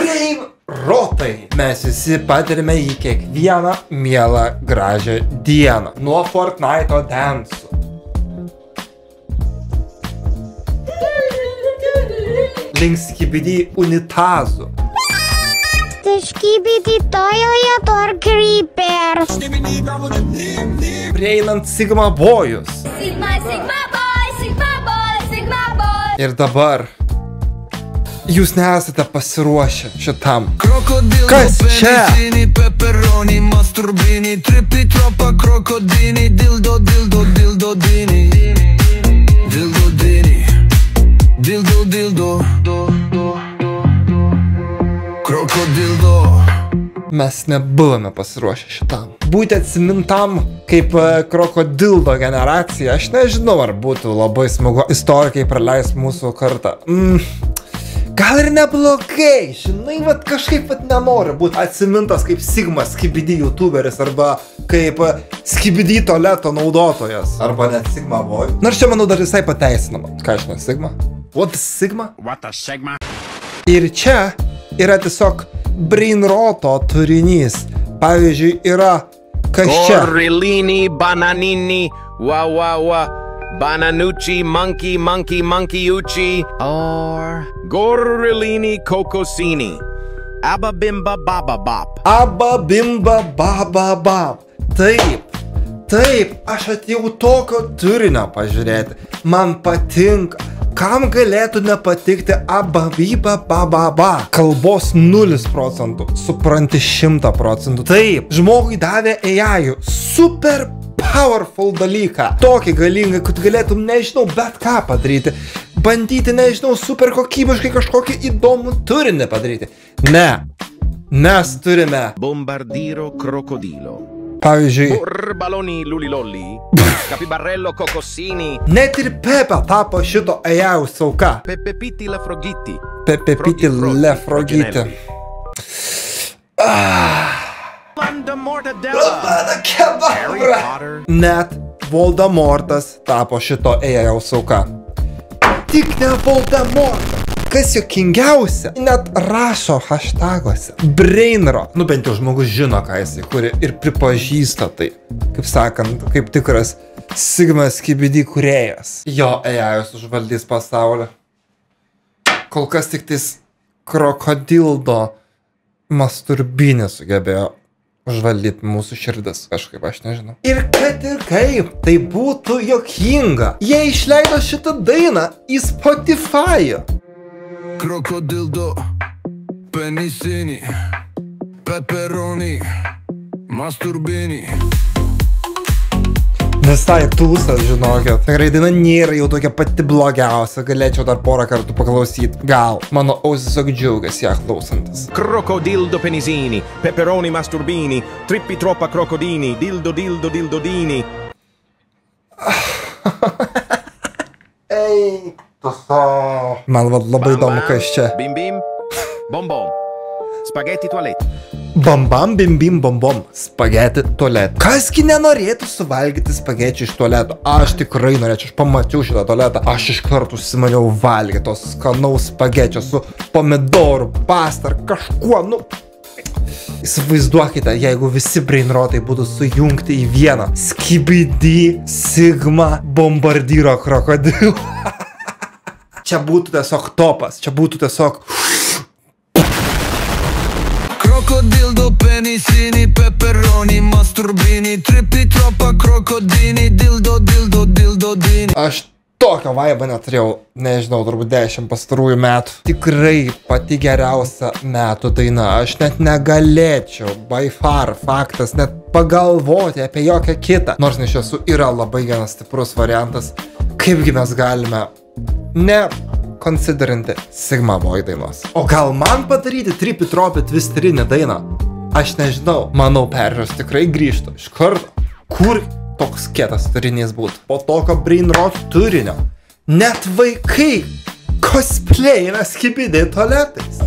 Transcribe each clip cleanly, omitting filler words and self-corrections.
Brain rotai. Mes visi patirime į kiekvieną mielą gražią dieną. Nuo Fortnite'o dansų. Link skibidi unitazų. Skibidi toilet creeper. Prieinant Sigma Boyus. Sigma boy, Sigma boy, Sigma boy. Ir dabar jūs nesate pasiruošę šitam. Kas čia? Pepperoni, masturbini, trippi troppa krokodini, dildo, dildo, dildo, dini. Dildo, dini. Dildo, dildo. Krokodildo. Mes nebuvome pasiruošę šitam. Būti atsimintam kaip krokodildo generacija, aš nežinau, ar būtų labai smagu istorikai praleis mūsų kartą. Gal ir neblogai, žinai, vat kažkaip vat nenoriu būti atsimintas kaip Sigma skibidi youtuberis arba kaip skibidi tualeto naudotojas. Arba net Sigma boy. Nors čia, manau, dar visai pateisinama. Ką žinai, Sigma? What is Sigma? What a Sigma? Ir čia yra tiesiog brainroto turinys. Pavyzdžiui, yra kas čia? Gorillini, bananini, wa. Bananucci, monkey, uchi. Or gorillini, cocosini. Abba bimba baba bop. Abba bimba baba bop. Taip, aš atėjau tokio turinio pažiūrėti. Man patinka. Kam galėtų nepatikti abba biba baba ba? Kalbos 0%, supranti 100%. Taip, žmogui davė AI super powerful dalyką. Tokį galingą, kad galėtum, nežinau, bet ką padaryti. Bandyti, nežinau, super kokybiškai kažkokį įdomų turinį padaryti. Ne. Mes turime Bombardiro crocodilo. pavyzdžiui, Baloni lulilolli. Capibarello cocosini. net ir Pepe tapo šito AI sauka. Pepepiti la frogiti. Pepepiti le frogiti. Net Voldemortas tapo šito AI sauka. Tik ne Voldemortas. Kas juokingiausia, net rašo hashtaguose. Brainrot. Nu bent jau žmogus žino, ką jisai kuri ir pripažįsta tai. Kaip sakant, kaip tikras Sigma skibidi kūrėjas. Jo AI užvaldys pasaulį. Kol kas tik tais krokodildo masturbinį sugebėjo užvaldyti mūsų širdis, kažkaip aš nežinau. Ir kad ir kaip tai būtų juokinga, jie išleido šitą dainą į Spotify. Krokodildo, penisini, pepperoni, masturbini. Visai tūsas, žinokit. Tikrai daina nėra jau tokia pati blogiausia, galėčiau dar porą kartų paklausyti. Gal. Mano ausis tiesiog džiaugiasi ją klausantis. Crocodildo penisini, pepperoni masturbini, trippi troppa crocodini, dildo dildodini. Ei, tuso. Man labai įdomu, kas čia. Bim bim, bom bom, spaghetti toilette. Bam bam bim bim bom bom, spageti tualetą. Kasgi nenorėtų suvalgyti spagečių iš tualeto? Aš tikrai norėčiau, aš pamačiau šitą tualetą. Aš iš karto užsimaniau valgyti tos skanaus spagečio su pomidorų, pasta ar kažkuo, nu. Įsivaizduokite, jeigu visi brainrotai būtų sujungti į vieną. Skibidi, Sigma, bombardiro krokodilų. Čia būtų tiesiog topas, čia būtų tiesiog... Krokodildo, penisini, pepperoni, masturbini, trippi troppa krokodini, dildo, dildo, dildo, dini. Aš tokio vaibą neturėjau, nežinau, turbūt 10 pastarųjų metų. Tikrai pati geriausia metų daina. Aš net negalėčiau, by far, faktas, net pagalvoti apie jokią kitą. Nors iš tiesų yra labai vienas stiprus variantas, kaipgi mes galime konsiderinti Sigma Boy dainos. O gal man padaryti Trippi Troppi Twisterinį dainą? Aš nežinau. Manau, peržiūros tikrai grįžtų iš karto. Kur toks kietas turinys būtų? Po tokio brainrot turinio. Net vaikai cosplayina skibidi tualetais.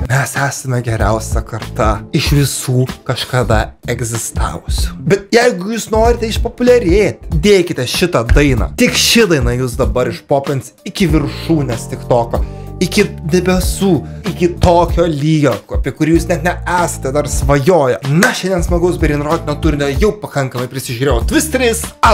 Mes esame geriausia karta iš visų kažkada egzistavusių. Bet jeigu jūs norite išpopuliarėti, dėkite šitą dainą. Tik ši daina jūs dabar išpopins iki viršūnės TikToko. iki debesų, iki tokio lygio, apie kurį jūs net nesate dar svajoję. Na, šiandien smagaus brainrotinio turinio jau pakankamai prisižiūrėjau. Twisteris out!